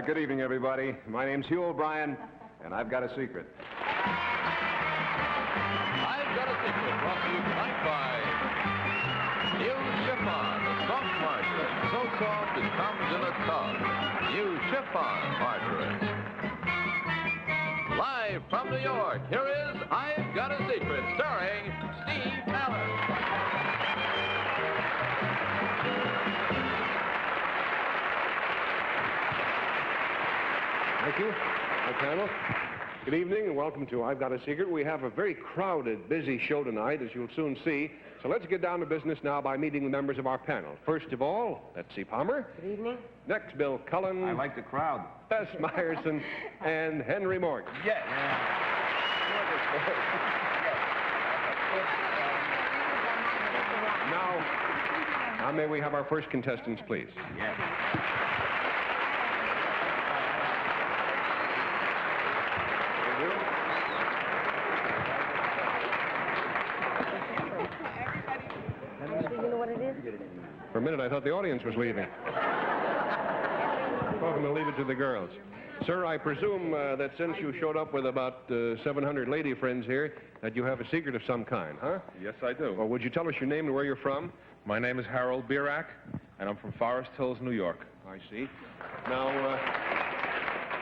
Good evening, everybody. My name's Hugh O'Brian, and I've got a secret. I've Got a Secret, brought to you tonight by New Chiffon, the soft margarine, so soft it comes in a tub. New Chiffon margarine. Live from New York, here is I've Got a Secret, starring Steve Mallon. Thank you, my panel. Good evening and welcome to I've Got a Secret. We have a very crowded, busy show tonight, as you'll soon see. So let's get down to business now by meeting the members of our panel. First of all, Betsy Palmer. Good evening. Next, Bill Cullen. I like the crowd. Bess Meyerson and Henry Morgan. Yes. Now, may we have our first contestants, please? Yes. For a minute, I thought the audience was leaving. Well, I'm going to leave it to the girls. Sir, I presume that since you showed up with about 700 lady friends here, that you have a secret of some kind, huh? Yes, I do. Well, would you tell us your name and where you're from? My name is Harold Birack, and I'm from Forest Hills, New York. I see. Now,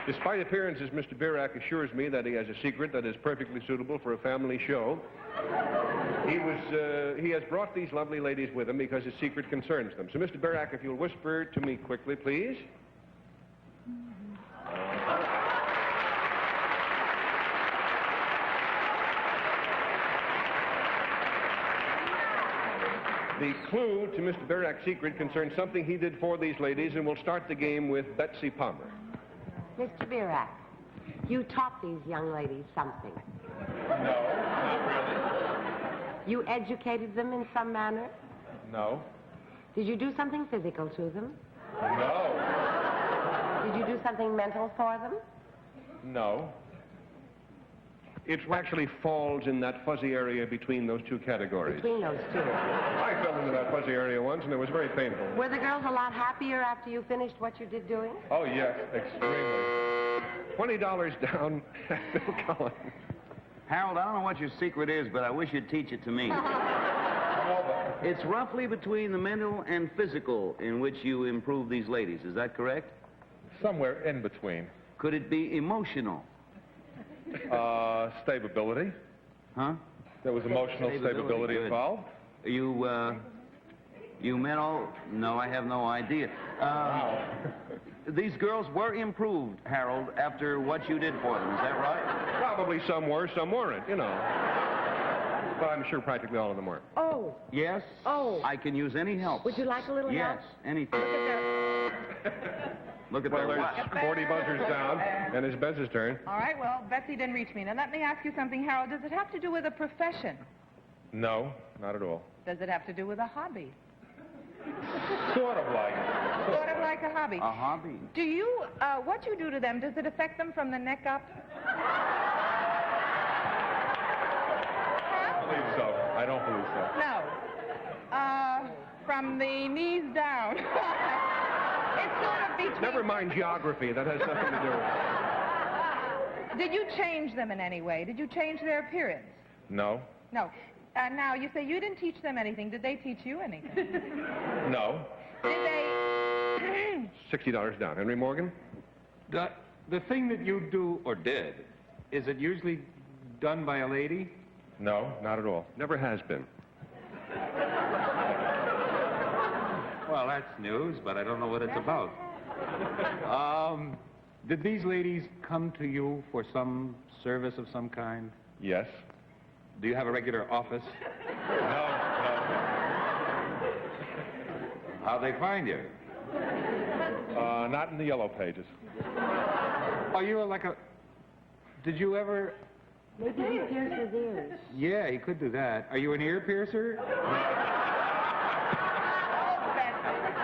despite appearances, Mr. Birack assures me that he has a secret that is perfectly suitable for a family show. He has brought these lovely ladies with him because his secret concerns them. So, Mr. Birack, if you'll whisper to me quickly, please. The clue to Mr. Birack's secret concerns something he did for these ladies, and we'll start the game with Betsy Palmer. Mr. Birack, you taught these young ladies something. No, not really. You educated them in some manner? No. Did you do something physical to them? No. Did you do something mental for them? No. It actually falls in that fuzzy area between those two categories. Between those two. I fell into that fuzzy area once, and it was very painful. Were the girls a lot happier after you finished what you did doing? Oh, yes, extremely. $20 down, Bill Cullen. Harold, I don't know what your secret is, but I wish you'd teach it to me. It's roughly between the mental and physical in which you improve these ladies. Is that correct? Somewhere in between. Could it be emotional? Stability. Huh? There was emotional stability good. involved. You mental? No, I have no idea. Wow. These girls were improved, Harold, after what you did for them. Is that right? Probably some were, some weren't, you know. But I'm sure practically all of them were. Oh. Yes? Oh. I can use any help. Would you like a little help? Yes, anything. Look at Well, their there's 40 buzzers down, and it's Bez's turn. All right, well, Betsy didn't reach me. Now, let me ask you something, Harold. Does it have to do with a profession? No, not at all. Does it have to do with a hobby? Sort of like. Sort of like a hobby. A hobby? Do you, what you do to them, does it affect them from the neck up? I don't believe so. I don't believe so. No. From the knees down. It's sort of between... Never mind geography. That has nothing to do with it. Did you change them in any way? Did you change their appearance? No. No. Now, you say you didn't teach them anything. Did they teach you anything? No. Did they... $60 down. Henry Morgan? The thing that you do or did, is it usually done by a lady? No, not at all. Never has been. Well, that's news, but I don't know what it's about. Did these ladies come to you for some service of some kind? Yes. Do you have a regular office? No. How'd they find you? Not in the yellow pages. Oh, you were like a... Did you ever... Maybe he pierced his ears. Yeah, he could do that. Are you an ear piercer?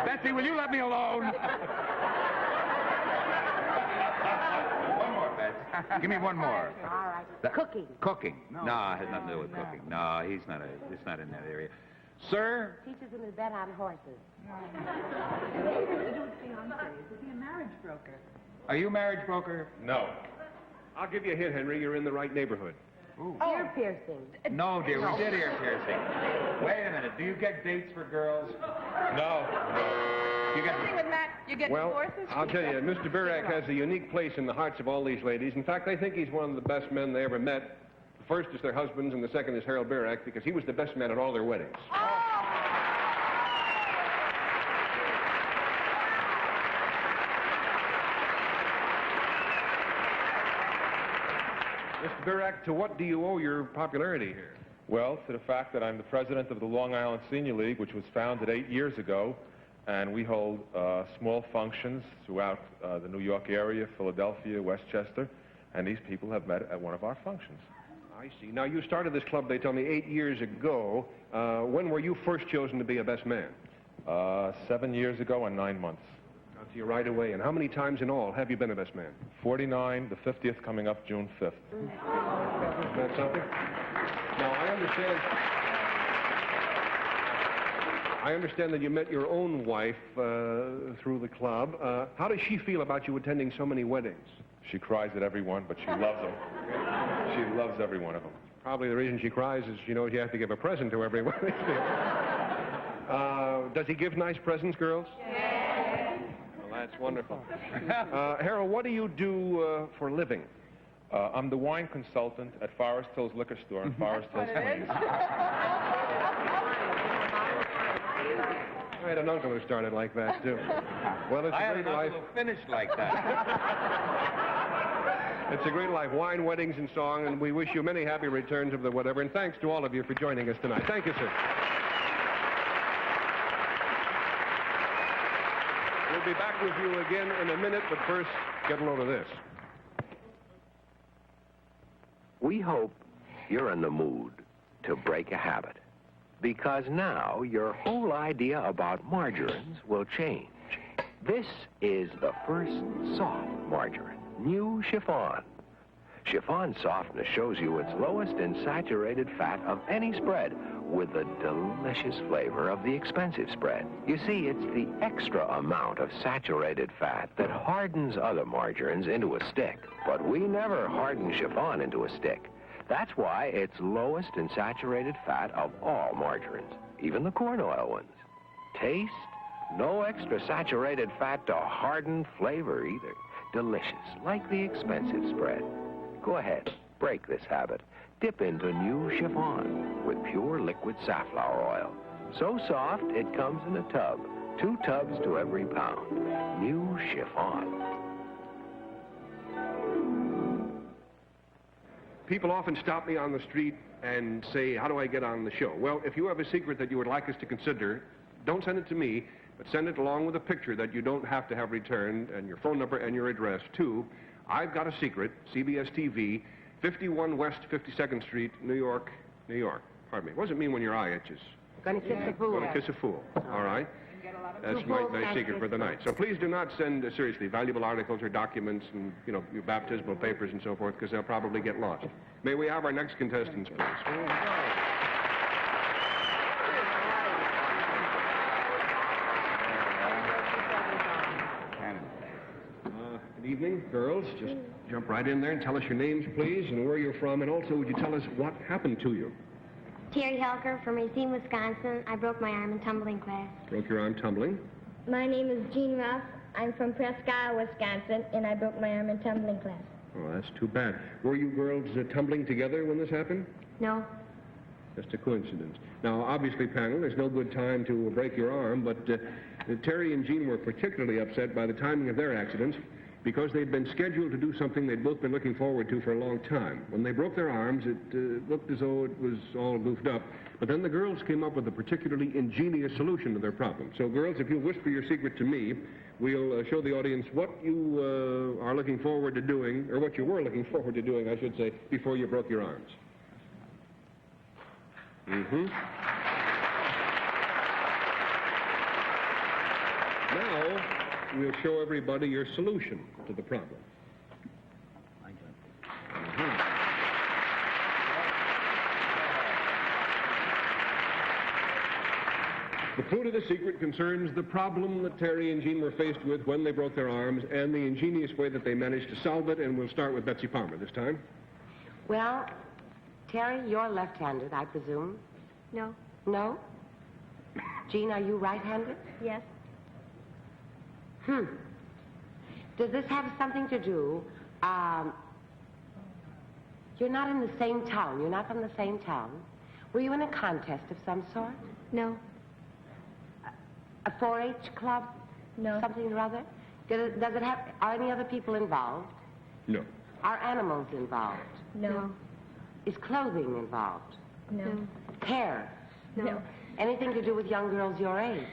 Betsy, will you let me alone? One more, Betsy. Give me one more. All right. Cooking. Cooking. No, it has nothing to do with cooking. No, it's not in that area. Sir? Teaches him to bet on horses. Are you a marriage broker? No. I'll give you a hint, Henry. You're in the right neighborhood. Ear piercing. No, dear, we did ear piercing. Wait a minute. Do you get dates for girls? No. You get... With Matt, you get Well, divorces? I'll tell you, Mr. Birak has a unique place in the hearts of all these ladies. In fact, I think he's one of the best men they ever met. The first is their husbands, and the second is Harold Birak, because he was the best man at all their weddings. Mr. Birak, to what do you owe your popularity here? Well, to the fact that I'm the president of the Long Island Senior League, which was founded 8 years ago, and we hold small functions throughout the New York area, Philadelphia, Westchester, and these people have met at one of our functions. I see. Now, you started this club, they tell me, 8 years ago. When were you first chosen to be a best man? 7 years ago and 9 months. Got to you right away. And how many times in all have you been a best man? 49, the 50th coming up June 5th. Isn't that something? Now, I understand that you met your own wife through the club. How does she feel about you attending so many weddings? She cries at every one, but she loves them. She loves every one of them. Probably the reason she cries is she knows you have to give a present to everyone. Does he give nice presents, girls? Yes. Well, that's wonderful. Harold, what do you do for a living? I'm the wine consultant at Forest Hills Liquor Store in Forest Hills, Queens. I had an uncle who started like that, too. Well, it's a great life. Finished like that. It's a great life. Wine, weddings, and song, and we wish you many happy returns of the whatever. And thanks to all of you for joining us tonight. Thank you, sir. We'll be back with you again in a minute, but first, get a load of this. We hope you're in the mood to break a habit, because now your whole idea about margarines will change. This is the first soft margarine, new chiffon. Chiffon softness shows you its lowest in saturated fat of any spread, with the delicious flavor of the expensive spread. You see, it's the extra amount of saturated fat that hardens other margarines into a stick. But we never harden chiffon into a stick. That's why it's lowest in saturated fat of all margarines, even the corn oil ones. Taste, no extra saturated fat to harden flavor either. Delicious, like the expensive spread. Go ahead, break this habit. Dip into new chiffon with pure liquid safflower oil. So soft, it comes in a tub. 2 tubs to every pound. New chiffon. People often stop me on the street and say, how do I get on the show? Well, if you have a secret that you would like us to consider, don't send it to me, but send it along with a picture that you don't have to have returned, and your phone number and your address to I've Got a Secret, CBS TV, 51 West 52nd Street, New York, New York. Pardon me. What does it mean when your eye itches? Gonna kiss a fool. Gonna kiss a fool. All right. That's my secret for the night. So please do not send, seriously, valuable articles or documents and, you know, your baptismal papers and so forth, because they'll probably get lost. May we have our next contestants, please? Good evening, girls. Just jump right in there and tell us your names, please, and where you're from, and also would you tell us what happened to you? Terry Helker from Racine, Wisconsin. I broke my arm in tumbling class. Broke your arm tumbling? My name is Jean Ruff. I'm from Prescott, Wisconsin, and I broke my arm in tumbling class. Oh, that's too bad. Were you girls tumbling together when this happened? No. Just a coincidence. Now, obviously, panel, there's no good time to break your arm, but Terry and Jean were particularly upset by the timing of their accidents because they'd been scheduled to do something they'd both been looking forward to for a long time. When they broke their arms, it looked as though it was all goofed up. But then the girls came up with a particularly ingenious solution to their problem. So, girls, if you'll whisper your secret to me, we'll show the audience what you are looking forward to doing, or what you were looking forward to doing, I should say, before you broke your arms. Now, we'll show everybody your solution to the problem. The clue to the secret concerns the problem that Terry and Jean were faced with when they broke their arms and the ingenious way that they managed to solve it, and we'll start with Betsy Palmer this time. Well, Terry, you're left-handed, I presume. No. No? Jean, are you right-handed? Yes. Does this have something to do, you're not in the same town. You're not from the same town. Were you in a contest of some sort? No. A 4-H club? No. Something or other? Does it have, are any other people involved? No. Are animals involved? No. Is clothing involved? No. Hair? No. Anything to do with young girls your age?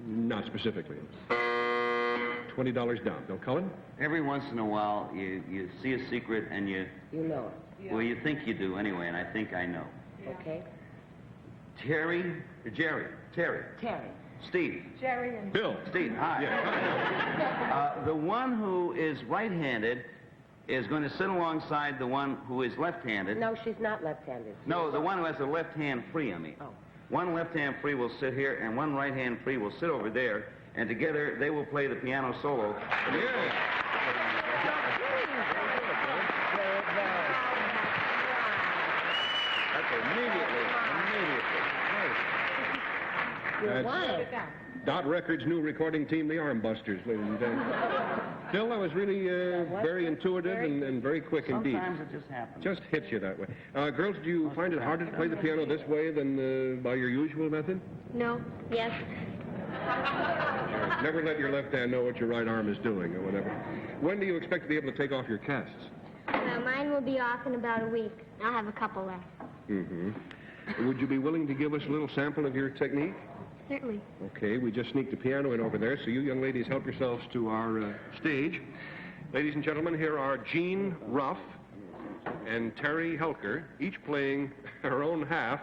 Not specifically. $20 down. Bill Cullen? Every once in a while, you see a secret and you know it. Well, you think you do anyway, and I think I know. Okay. Terry. Terry. Steve. Jerry and... Bill. Steve, hi. Yeah. The one who is right-handed is going to sit alongside the one who is left-handed. No, she's not left-handed. No, the one who has the left hand free, I mean. Oh. One left hand free will sit here, and one right hand free will sit over there, and together they will play the piano solo. That's immediately. Dot Records' new recording team, the Armbusters, ladies and gentlemen. Bill, that was really very intuitive and very quick indeed. Sometimes it just happens. Just hits you that way. Girls, do you find it harder to play the piano this way than by your usual method? No. Yes. Never let your left hand know what your right arm is doing or whatever. When do you expect to be able to take off your casts? Mine will be off in about a week. I'll have a couple left. Mm-hmm. Would you be willing to give us a little sample of your technique? Certainly. Okay, we just sneaked the piano in over there, so you young ladies help yourselves to our stage. Ladies and gentlemen, here are Jean Ruff and Terry Helker, each playing her own half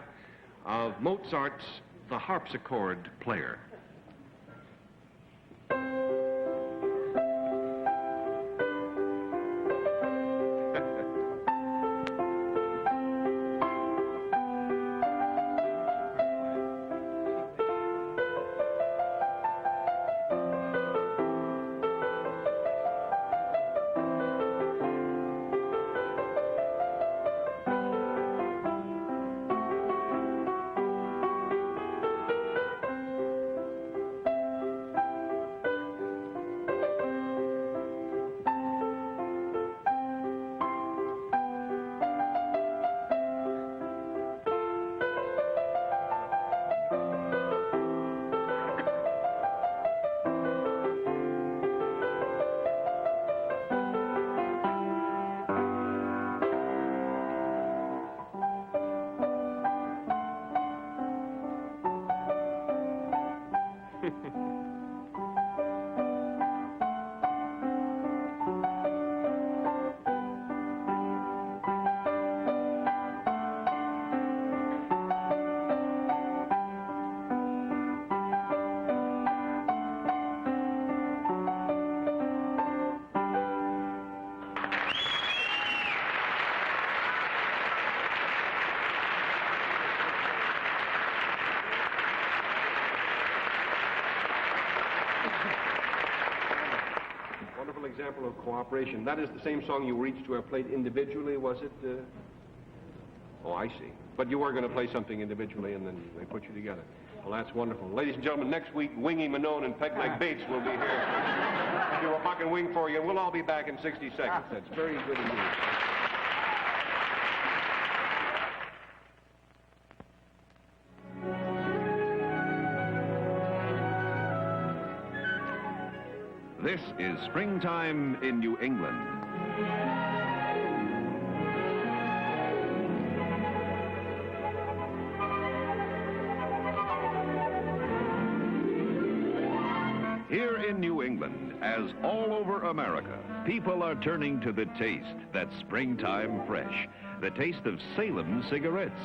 of Mozart's The Harpsichord Player. Wonderful example of cooperation. That is the same song you were each to have played individually, was it? Oh, I see. But you were going to play something individually, and then they put you together. Well, that's wonderful. Ladies and gentlemen, next week, Wingy Manone and Peg Leg Bates will be here. Do a buck and wing for you, and we'll all be back in 60 seconds. That's very good indeed. This is Springtime in New England. Here in New England, as all over America, people are turning to the taste that's springtime fresh. The taste of Salem cigarettes.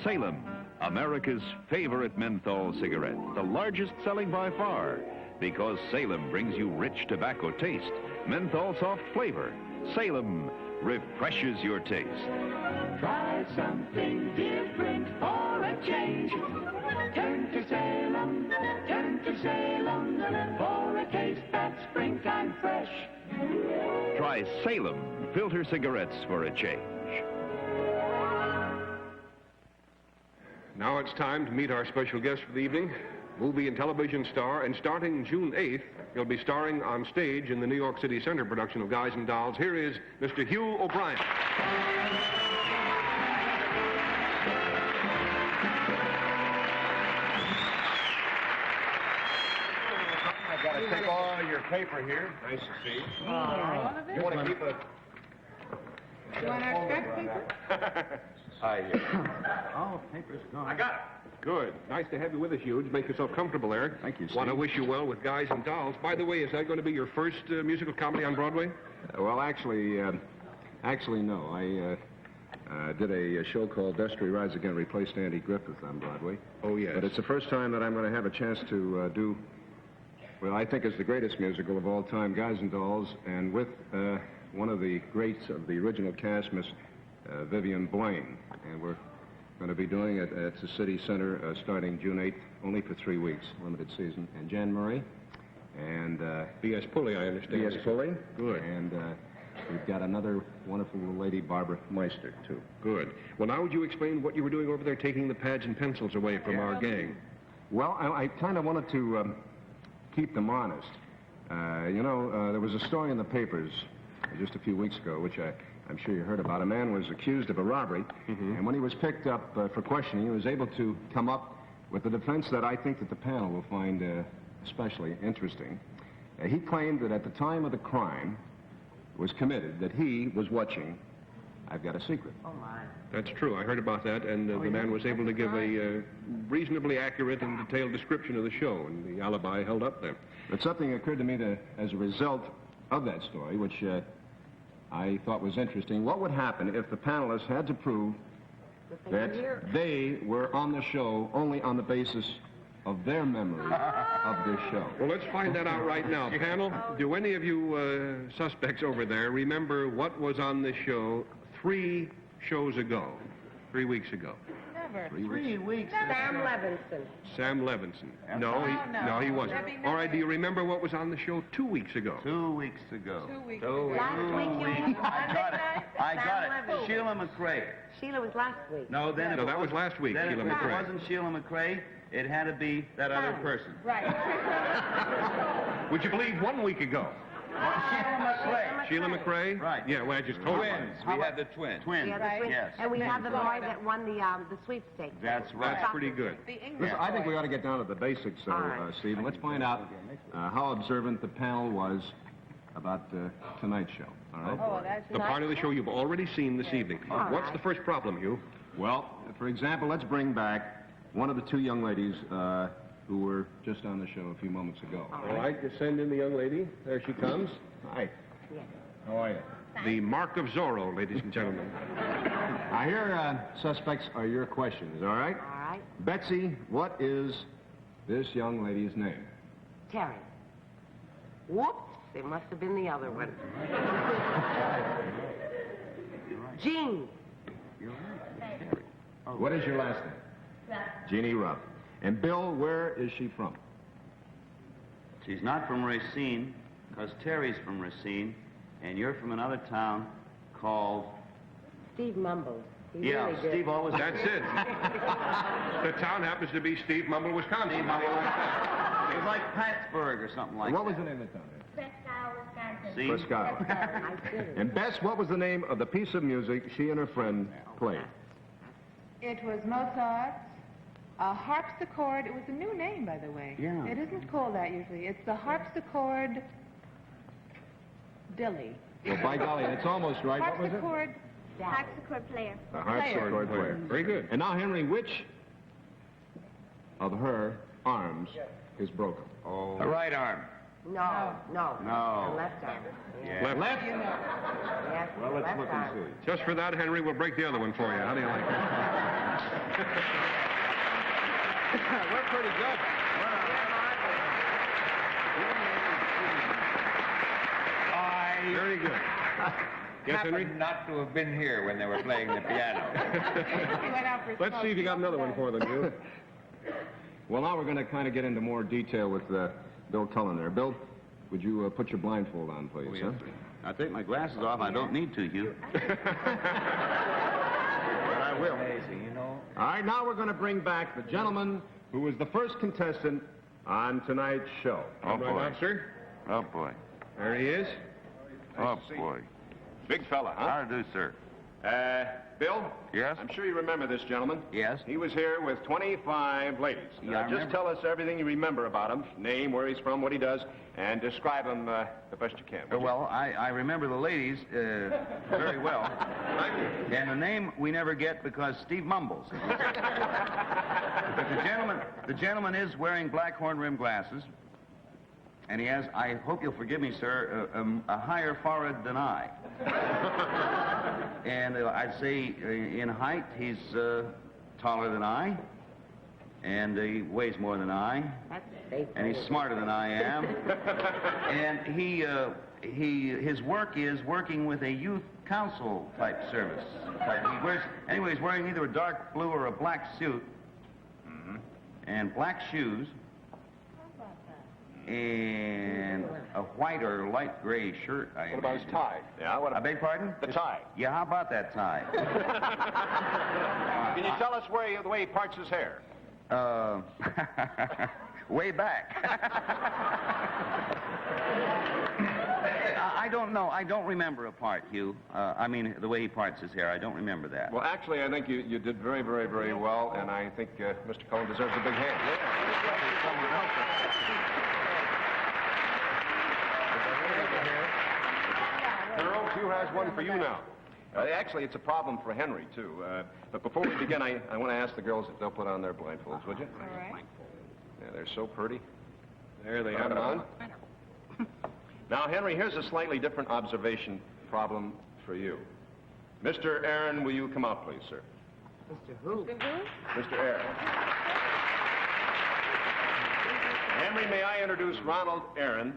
Salem, America's favorite menthol cigarette, the largest selling by far. Because Salem brings you rich tobacco taste, menthol soft flavor. Salem refreshes your taste. Try something different for a change. Turn to Salem Salem for a taste that's springtime fresh. Try Salem filter cigarettes for a change. Now it's time to meet our special guest for the evening, movie and television star, and starting June 8th, he'll be starring on stage in the New York City Center production of Guys and Dolls. Here is Mr. Hugh O'Brian. I got to take all your paper here. Nice to see you. All of it? You want to keep a... You want our scrap paper? Hi, here. Oh, paper's gone. I got it. Good. Nice to have you with us, Hugh. Make yourself comfortable there. Thank you, Steve. Want to wish you well with Guys and Dolls. By the way, is that going to be your first musical comedy on Broadway? Well, actually, no. I did a show called Destry Rides Again, replaced Andy Griffith on Broadway. Oh, yes. But it's the first time that I'm going to have a chance to do, well, I think it's the greatest musical of all time, Guys and Dolls, and with one of the greats of the original cast, Miss Vivian Blaine. And we're going to be doing it at the City Center starting June 8th, only for 3 weeks, limited season. And Jan Murray and... B.S. Pulley, I understand. B.S. Pulley. Good. And we've got another wonderful little lady, Barbara Meister, too. Good. Well, now would you explain what you were doing over there, taking the pads and pencils away from our gang? Well, I kind of wanted to keep them honest. There was a story in the papers just a few weeks ago, which I'm sure you heard about. A man was accused of a robbery, and when he was picked up for questioning, he was able to come up with a defense that I think that the panel will find especially interesting. He claimed that at the time of the crime was committed, that he was watching I've Got a Secret. Oh, my. That's true. I heard about that, and the man was able to give a reasonably accurate and detailed description of the show, and the alibi held up there. But something occurred to me as a result of that story, which I thought was interesting. What would happen if the panelists had to prove that they were on the show only on the basis of their memory of this show? Well, let's find that out right now. Panel, do any of you suspects over there remember what was on this show 3 shows ago, 3 weeks ago? Never. 3 weeks. Sam Levinson. Sam Levinson. No, he wasn't. Debbie All right, do you remember what was on the show 2 weeks ago? 2 weeks ago. 2 weeks ago. Last week you I got it. I got it. Levinson. Sheila McRae. Sheila was last week. No, then No, that was last week, then Sheila if McRae. it wasn't Sheila McRae, it had to be that other person. Right. Would you believe 1 week ago? Sheila McRae. Sheila McRae? Right. Yeah, well, I just told you. Twins. We had the twins. Twins. Yeah, the twins. Yes. And we have the boy that won the sweepstakes. That's right. That's pretty good. The English Listen, I think boy. we ought to get down to the basics, All right. Steve. Let's find out how observant the panel was about tonight's show. All right? Oh, that's The part of the show you've already seen this evening. All What's right. the first problem, Hugh? Well, for example, let's bring back one of the 2 young ladies who were just on the show a few moments ago. All right, just send in the young lady. There she comes. Hi. Yes. How are you? The mark of Zorro, ladies and gentlemen. I hear suspects are your questions, all right? All right. Betsy, what is this young lady's name? Terry. Whoops. It must have been the other one. Jean. What is your last name? Jeannie Rupp. And Bill, where is she from? She's not from Racine, because Terry's from Racine, and you're from another town called... Steve mumbled. He Yeah, really did. Steve always... That's it. The town happens to be Steve Mumble, Wisconsin. Steve How do you like that? It was like Plattsburgh or something like What that. was the name of the town? Prescott, Wisconsin. See? Prescott. I did. And Bess, what was the name of the piece of music she and her friend played? It was Mozart's harpsichord. It was a new name, by the way. Yeah. It isn't called that usually. It's the harpsichord Dilly. Well, by golly, that's almost right. What was it? Harpsichord. Harpsichord player. The harpsichord player. Very good. And now, Henry, which of her arms is broken? Oh. The right arm. No. No. The left arm. Yeah. Left. Yes, Well, let's left look arm. and see. Just for that, Henry, we'll break the other one for you. How do you like that? We're pretty good. Very good. Yes, Henry? Happened not to have been here when they were playing the piano. He went out for Let's see if you got another one for them, Hugh. Well, now we're going to kind of get into more detail with Bill Cullen there. Bill, would you put your blindfold on, please? Oh, yes, sir. I'll take my glasses off. I don't need to, Hugh. But I will. Amazing, you know. All right, now we're going to bring back the gentleman who was the first contestant on tonight's show. Oh, boy. Right on, sir? Oh, boy. There he is. Oh, boy. Big fella, huh? How do you do, sir? Bill? Yes? I'm sure you remember this gentleman. Yes? He was here with 25 ladies. Yeah, I Just remember. tell us everything you remember about him, name, where he's from, what he does, and describe him the best you can. would you? Well, I remember the ladies very well. Thank you. And the name we never get because Steve mumbles. But the gentleman is wearing black horn-rimmed glasses, and he has, I hope you'll forgive me, sir, a higher forehead than I. And I'd say in height, he's taller than I, and he weighs more than I, and he's smarter than I am. And his work is working with a youth council type service. He's wearing either a dark blue or a black suit, and black shoes, and a white or light gray shirt. What about his tie? Yeah, I beg pardon? The tie. Yeah, how about that tie? Can you tell us the way he parts his hair? Way back. I don't know. I don't remember a part, Hugh. I mean, the way he parts his hair. I don't remember that. Well, actually, I think you did very, very, very well, and I think Mr. Cullen deserves a big hand. Girls, Hugh has one for you now. Actually, it's a problem for Henry, too. But before we begin, I want to ask the girls if they'll put on their blindfolds, would you? All right. Yeah, they're so pretty. There they are on. Now, Henry, here's a slightly different observation problem for you. Mr. Aaron, will you come out, please, sir? Mr. Who? Mr. Aaron. Henry, may I introduce Ronald Aaron?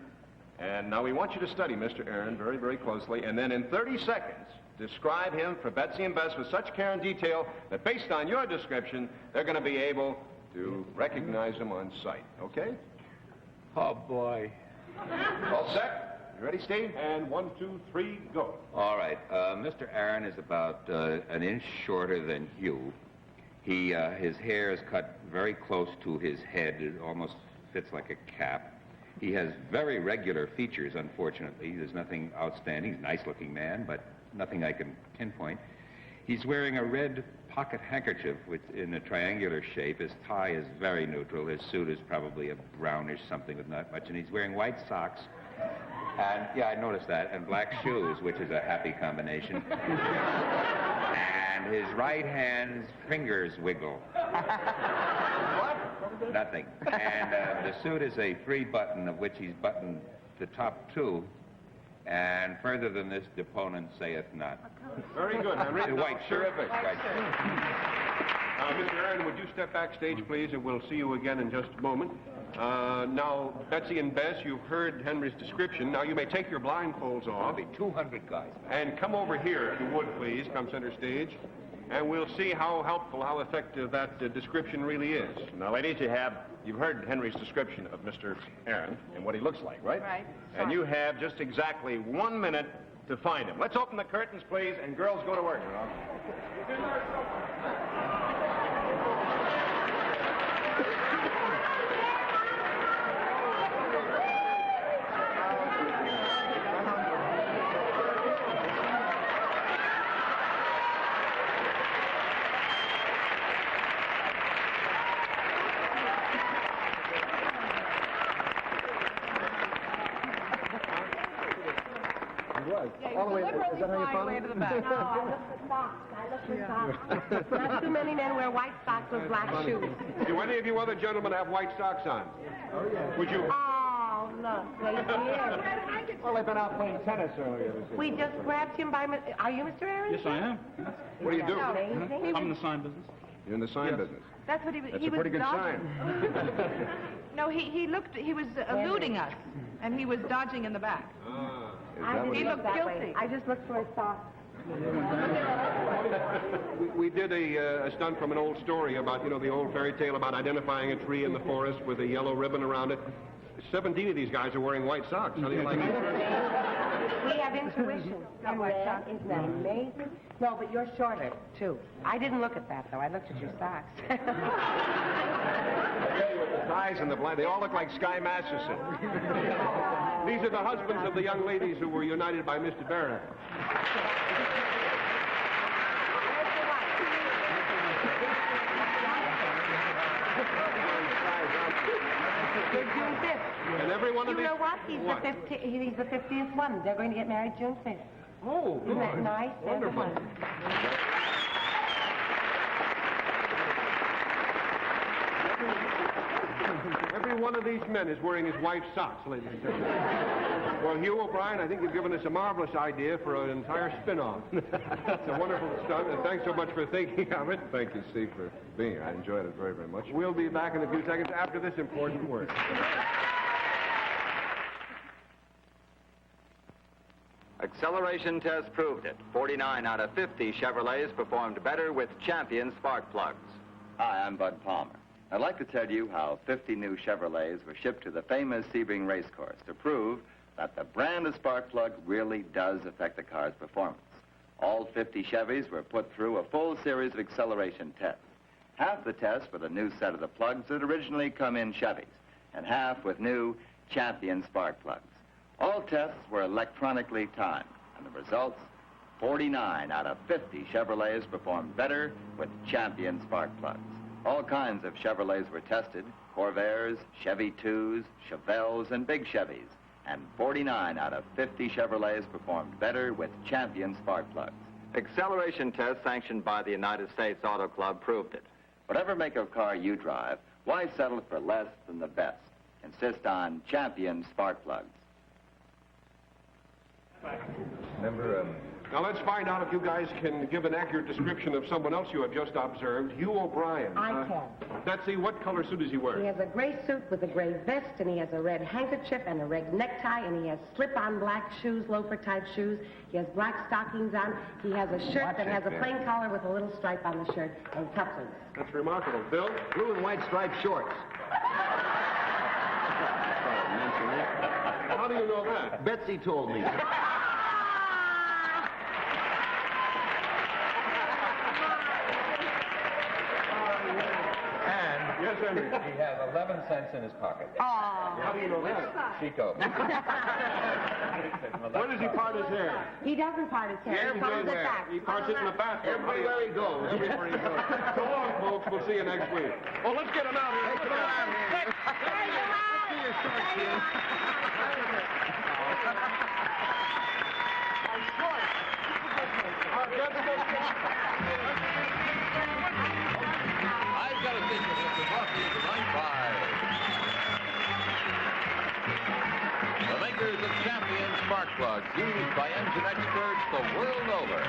And now we want you to study Mr. Aaron very, very closely, and then in 30 seconds, describe him for Betsy and Bess with such care and detail that based on your description, they're going to be able to recognize him on sight, okay? Oh, boy. All set? You ready, Steve? And 1, 2, 3, go. All right. Mr. Aaron is about an inch shorter than Hugh. His hair is cut very close to his head. It almost fits like a cap. He has very regular features, unfortunately. There's nothing outstanding. He's a nice-looking man, but nothing I can pinpoint. He's wearing a red pocket handkerchief in a triangular shape. His tie is very neutral. His suit is probably a brownish something with not much. And he's wearing white socks. And, yeah, I noticed that. And black shoes, which is a happy combination. And his right hand's fingers wiggle. What? Nothing. And the suit is a three-button, of which he's buttoned the top two. And further than this, deponent saith not. Very good, Henry. The white shirt. Terrific. White shirt. Mr. Aaron, would you step backstage, please, and we'll see you again in just a moment. Now, Betsy and Bess, you've heard Henry's description. Now, you may take your blindfolds off. There'll be 200 guys. And come over here, if you would, please. Come center stage. And we'll see how helpful, how effective that description really is. Now, ladies, you've heard Henry's description of Mr. Aaron and what he looks like, right? Right. And you have just exactly 1 minute to find him. Let's open the curtains, please, and girls, go to work. All the way, is that how you found it? To the back. No, I look for socks. Not too many men wear white socks with black shoes. Do any of you other gentlemen have white socks on? Oh, yeah. Would you... Oh, look, they did. Well, they've been out playing tennis earlier this evening. We just grabbed him by... Are you Mr. Aaron? Yes, I am. What do you do? I'm in the sign business. You're in the sign business. That's what he was. That's he a pretty was good dodging. sign. No, he was eluding us, and he was dodging in the back. Is I that didn't what He look looked that guilty. way. I just looked for his socks. We did a stunt from an old story about, you know, the old fairy tale about identifying a tree in the forest with a yellow ribbon around it. 17 of these guys are wearing white socks. How do you like it? We have intuition. And red, isn't that amazing? No, but you're shorter, too. I didn't look at that, though. I looked at your socks. With the ties and the black, they all look like Sky Masterson. These are the husbands of the young ladies who were united by Mr. Barrett. They're June 5th. And every one of these... You know what? He's the 50th one. They're going to get married June 5th. Oh, isn't that nice? Wonderful. Every one of these men is wearing his wife's socks, ladies and gentlemen. Well, Hugh O'Brian, I think you've given us a marvelous idea for an entire spin-off. It's a wonderful stunt, and thanks so much for thinking of it. Thank you, Steve, for being here. I enjoyed it very, very much. We'll be back in a few seconds after this important word. Acceleration test proved it. 49 out of 50 Chevrolets performed better with Champion spark plugs. Hi, I'm Bud Palmer. I'd like to tell you how 50 new Chevrolets were shipped to the famous Sebring racecourse to prove that the brand of spark plug really does affect the car's performance. All 50 Chevys were put through a full series of acceleration tests. Half the tests with a new set of the plugs that originally come in Chevys, and half with new Champion spark plugs. All tests were electronically timed, and the results, 49 out of 50 Chevrolets performed better with Champion spark plugs. All kinds of Chevrolets were tested, Corvairs, Chevy 2s, Chevelles, and big Chevys, and 49 out of 50 Chevrolets performed better with Champion spark plugs. Acceleration tests sanctioned by the United States Auto Club proved it. Whatever make of car you drive, why settle for less than the best? Insist on Champion spark plugs. Remember, Now let's find out if you guys can give an accurate description of someone else you have just observed, Hugh O'Brian. I can. Betsy, what color suit is he He wearing? has a gray suit with a gray vest, and he has a red handkerchief and a red necktie, and he has slip-on black shoes, loafer-type shoes. He has black stockings on. He has a shirt that has a plain collar with a little stripe on the shirt and cufflinks. That's remarkable. Bill? Blue and white striped shorts. How do you know that? Betsy told me. Yes, Henry. He has 11 cents in his pocket. How do you know that? She told me. When does he part his hair? He doesn't part his hair. He comes it back. He parts it in the bathroom. Everywhere he goes. Everywhere he goes. So long, folks. We'll see you next week. Oh, let's get him out here. Let's get him out here. I've got a secret that's been brought to you tonight by the makers of Champion spark plugs, used by engine experts the world over.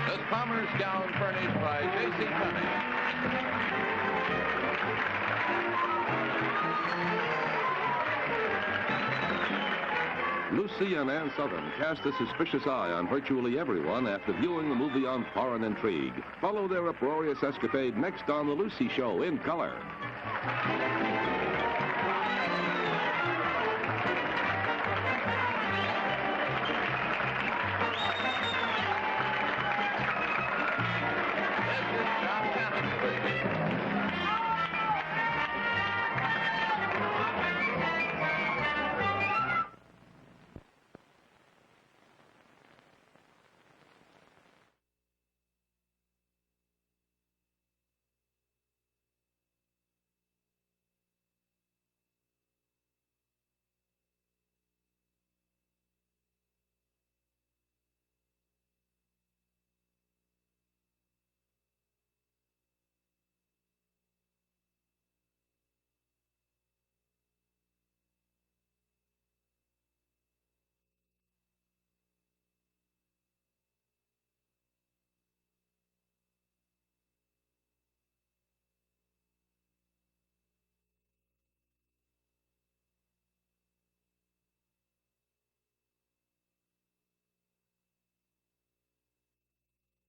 This Palmer's gown furnished by J.C. Penney. Lucy and Ann Southern cast a suspicious eye on virtually everyone after viewing the movie on foreign intrigue. Follow their uproarious escapade next on The Lucy Show in color.